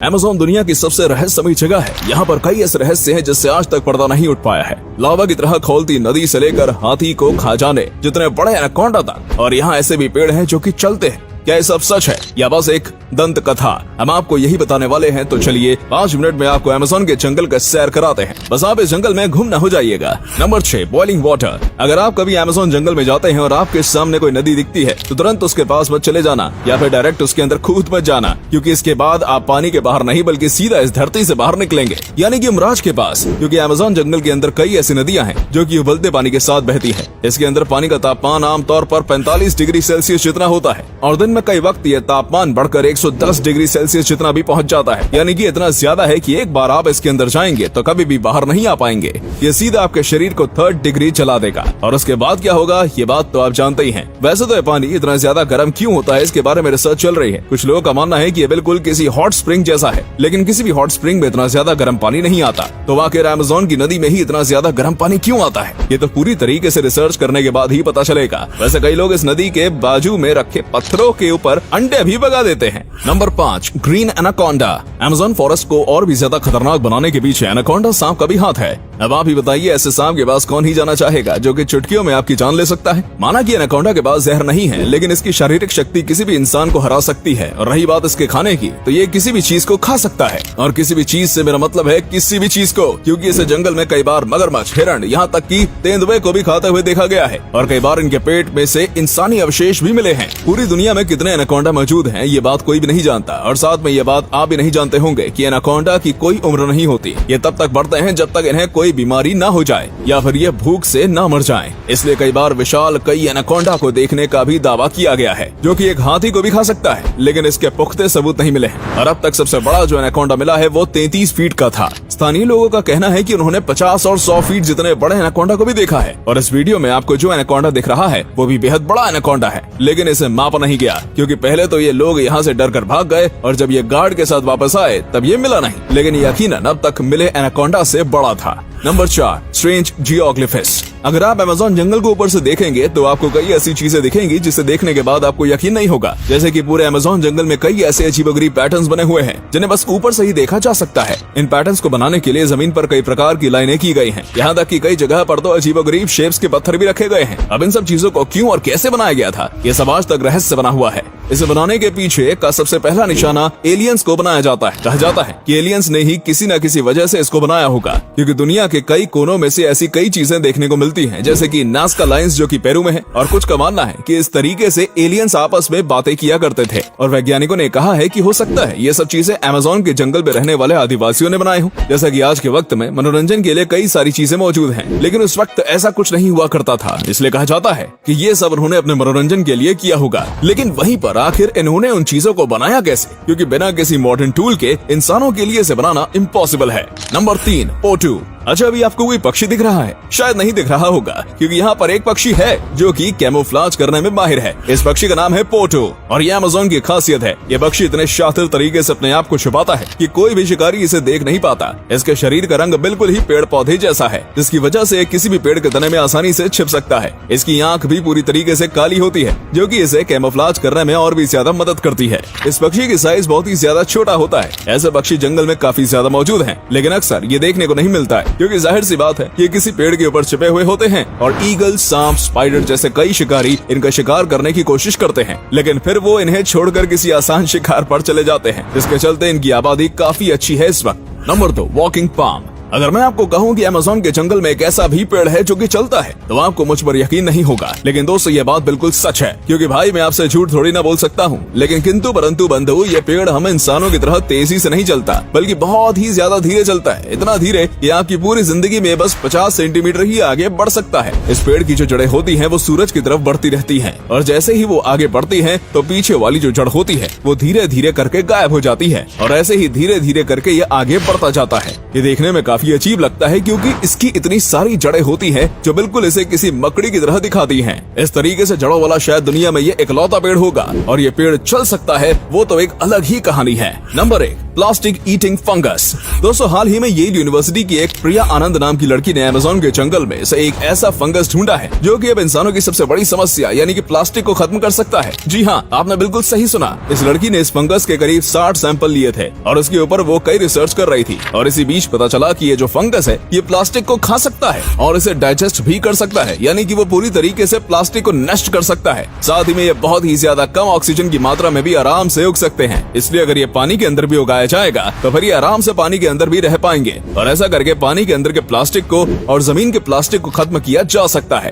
Amazon दुनिया की सबसे रहस्यमयी जगह है। यहाँ पर कई ऐसे रहस्य हैं जिससे आज तक पर्दा नहीं उठ पाया है। लावा की तरह खोलती नदी से लेकर हाथी को खा जाने जितने बड़े एनाकोंडा तक, और यहाँ ऐसे भी पेड़ हैं जो कि चलते हैं। क्या ये सब सच है या बस एक दंत कथा? हम आपको यही बताने वाले हैं, तो चलिए 5 मिनट में आपको अमेज़न के जंगल का सैर कराते हैं। बस आप इस जंगल में घूम न हो जाइएगा। Number 6, boiling water. अगर आप कभी अमेज़न जंगल में जाते हैं और आपके सामने कोई नदी दिखती है तो तुरंत उसके पास मत चले जाना या फिर डायरेक्ट उसके अंदर कूद मत जाना, क्योंकि इसके बाद आप पानी के बाहर नहीं बल्कि सीधा इस धरती से बाहर निकलेंगे, यानी कि यमराज के पास। क्योंकि अमेज़न जंगल के अंदर कई ऐसी नदियां हैं जो कि उबलते पानी के साथ बहती है। इसके अंदर पानी का तापमान आमतौर पर 45 डिग्री सेल्सियस जितना होता है और दिन में कई वक्त ये तापमान बढ़कर 110 डिग्री सेल्सियस जितना भी पहुंच जाता है, यानी कि इतना ज्यादा है कि एक बार आप इसके अंदर जाएंगे तो कभी भी बाहर नहीं आ पाएंगे। ये सीधा आपके शरीर को 3rd डिग्री जला देगा। और उसके बाद क्या होगा ये बात तो आप जानते ही हैं। वैसे तो ये पानी इतना ज्यादा गर्म क्यों होता है, इसके बारे में रिसर्च चल रही है। कुछ लोगों का मानना है कि ये बिल्कुल किसी हॉट स्प्रिंग जैसा है, लेकिन किसी भी हॉट स्प्रिंग में इतना ज्यादा गर्म पानी नहीं आता। तो आखिर अमेज़न की नदी में ही इतना ज्यादा गर्म पानी क्यों आता है, ये तो पूरी तरीके से रिसर्च करने के बाद ही पता चलेगा। वैसे कई लोग इस नदी के बाजू में रखे पत्थरों के ऊपर अंडे भी भगा देते हैं। Number 5, green anaconda. Amazon forest को और भी ज्यादा खतरनाक बनाने के पीछे एनाकोंडा सांप का भी हाथ है। अब आप ही बताइए, ऐसे सांप के पास कौन ही जाना चाहेगा जो कि चुटकियों में आपकी जान ले सकता है। माना कि एनाकोंडा के पास जहर नहीं है, लेकिन इसकी शारीरिक शक्ति किसी भी इंसान को हरा सकती है। और रही बात इसके खाने की, तो ये किसी भी चीज को खा सकता है। और किसी भी चीज से मेरा मतलब है किसी भी चीज को, क्योंकि इसे जंगल में कई बार मगरमच्छ, हिरण, यहाँ तक कि तेंदुए को भी खाते हुए देखा गया है। और कई बार इनके पेट में से इंसानी अवशेष भी मिले हैं। पूरी दुनिया में कितने एनाकोंडा मौजूद हैं ये बात कोई भी नहीं जानता, और साथ में ये बात आप भी नहीं जानते होंगे कि एनाकोंडा की कोई उम्र नहीं होती। ये तब तक बढ़ते हैं जब तक इन्हें कोई बीमारी ना हो जाए या फिर ये भूख से ना मर जाएं। इसलिए कई बार विशाल कई एनाकोंडा को देखने का भी दावा किया गया है, जो कि एक हाथी को भी खा सकता है, लेकिन इसके पुख्ते सबूत नहीं मिले हैं। और अब तक सबसे बड़ा जो एनाकोंडा मिला है वो 33 फीट का था। स्थानीय लोगों का कहना है कि उन्होंने 50 और 100 फीट जितने बड़े एनाकोंडा को भी देखा है। और इस वीडियो में आपको जो एनाकोंडा दिख रहा है वो भी बेहद बड़ा एनाकोंडा है, लेकिन इसे मापा नहीं गया, क्योंकि पहले तो ये लोग यहाँ से डर कर भाग गए और जब ये गार्ड के साथ वापस आए तब ये मिला नहीं, लेकिन यकीनन अब तक मिले एनाकोंडा से बड़ा था। Number 4, strange geoglyphs. अगर आप अमेज़न जंगल को ऊपर से देखेंगे तो आपको कई ऐसी चीजें दिखेंगी जिसे देखने के बाद आपको यकीन नहीं होगा। जैसे कि पूरे अमेज़न जंगल में कई ऐसे अजीबोगरीब पैटर्न्स बने हुए हैं जिन्हें बस ऊपर से ही देखा जा सकता है। इन पैटर्न्स को बनाने के लिए जमीन पर कई प्रकार की लाइनें की गई हैं। यहाँ तक कि कई जगह पर तो अजीबोगरीब शेप्स के पत्थर भी रखे गए हैं। अब इन सब चीजों को क्यों और कैसे बनाया गया था, ये सब आज तक रहस्य बना हुआ है। इसे बनाने के पीछे का सबसे पहला निशाना एलियंस को बनाया जाता है। कहा जाता है कि एलियंस ने ही किसी न किसी वजह से इसको बनाया होगा, क्योंकि दुनिया के कई कोनों में से ऐसी कई चीजें देखने को मिलती हैं, जैसे कि नाज़का लाइंस जो कि पेरू में है। और कुछ का मानना है कि इस तरीके से एलियंस आपस में बातें किया करते थे। और वैज्ञानिकों ने कहा है कि हो सकता है ये सब चीजें अमेज़न के जंगल में रहने वाले आदिवासियों ने बनाए हों। जैसा कि आज के वक्त में मनोरंजन के लिए कई सारी चीजें मौजूद हैं, लेकिन उस वक्त ऐसा कुछ नहीं हुआ करता था, इसलिए कहा जाता है कि ये सब उन्होंने अपने मनोरंजन के लिए किया होगा। लेकिन वहीं पर आखिर इन्होंने उन चीजों को बनाया कैसे, क्योंकि बिना किसी मॉडर्न टूल के इंसानों के लिए इसे बनाना इम्पॉसिबल है। नंबर 3, पोटू। अच्छा, अभी आपको कोई पक्षी दिख रहा है? शायद नहीं दिख रहा होगा, क्योंकि यहाँ पर एक पक्षी है जो कि कैमोफ्लेज करने में माहिर है। इस पक्षी का नाम है पोटू और ये अमेज़न की खासियत है। ये पक्षी इतने शातिर तरीके से अपने आप को छुपाता है कि कोई भी शिकारी इसे देख नहीं पाता। इसके शरीर का रंग बिल्कुल ही पेड़ पौधे जैसा है, जिसकी वजह से किसी भी पेड़ के तने में आसानी से छिप सकता है। इसकी आंख भी पूरी तरीके से काली होती है, जो कि इसे कैमोफ्लेज करने में और भी ज्यादा मदद करती है। इस पक्षी की साइज बहुत ही ज्यादा छोटा होता है। ऐसे पक्षी जंगल में काफी ज्यादा मौजूद हैं, लेकिन अक्सर ये देखने को नहीं मिलता है, क्योंकि जाहिर सी बात है ये किसी पेड़ के ऊपर छिपे हुए होते हैं। और ईगल, सांप, स्पाइडर जैसे कई शिकारी इनका शिकार करने की कोशिश करते हैं, लेकिन फिर वो इन्हें छोड़कर किसी आसान शिकार पर चले जाते हैं, जिसके चलते इनकी आबादी काफी अच्छी है इस वक्त। Number 2, walking palm. अगर मैं आपको कहूँ कि अमेज़न के जंगल में एक ऐसा भी पेड़ है जो कि चलता है, तो आपको मुझ पर यकीन नहीं होगा। लेकिन दोस्तों ये बात बिल्कुल सच है, क्योंकि भाई मैं आपसे झूठ थोड़ी ना बोल सकता हूँ। लेकिन किंतु परंतु बंधु, ये पेड़ हम इंसानों की तरह तेजी से नहीं चलता, बल्कि बहुत ही ज्यादा धीरे चलता है। इतना धीरे कि आपकी पूरी जिंदगी में बस 50 सेंटीमीटर ही आगे बढ़ सकता है। इस पेड़ की जो जड़ें होती हैं वो सूरज की तरफ बढ़ती रहती हैं, और जैसे ही वो आगे बढ़ती हैं तो पीछे वाली जो जड़ होती है वो धीरे धीरे करके गायब हो जाती है, और ऐसे ही धीरे धीरे करके ये आगे बढ़ता जाता है। ये देखने में काफी काफी अजीब लगता है क्योंकि इसकी इतनी सारी जड़ें होती हैं जो बिल्कुल इसे किसी मकड़ी की तरह दिखाती हैं। इस तरीके से जड़ों वाला शायद दुनिया में ये इकलौता पेड़ होगा और ये पेड़ चल सकता है वो तो एक अलग ही कहानी है। Number 1, plastic eating fungus. दोस्तों, हाल ही में येल यूनिवर्सिटी की एक प्रिया आनंद नाम की लड़की ने अमेज़न के जंगल में से एक ऐसा फंगस ढूंढा है जो कि अब इंसानों की सबसे बड़ी समस्या यानी कि प्लास्टिक को खत्म कर सकता है। जी हाँ, आपने बिल्कुल सही सुना। इस लड़की ने इस फंगस के करीब 60 सैंपल लिए थे और उसके ऊपर वो कई रिसर्च कर रही थी और इसी बीच पता चला कि ये जो फंगस है ये प्लास्टिक को खा सकता है और इसे डाइजेस्ट भी कर सकता है, यानी कि वो पूरी तरीके से प्लास्टिक को नष्ट कर सकता है। साथ ही में ये बहुत ही ज्यादा कम ऑक्सीजन की मात्रा में भी आराम से उग सकते हैं, इसलिए अगर ये पानी के अंदर भी उगाया जाएगा तो फिर ये आराम से पानी के अंदर भी रह पाएंगे और ऐसा करके पानी के अंदर के प्लास्टिक को और जमीन के प्लास्टिक को खत्म किया जा सकता है।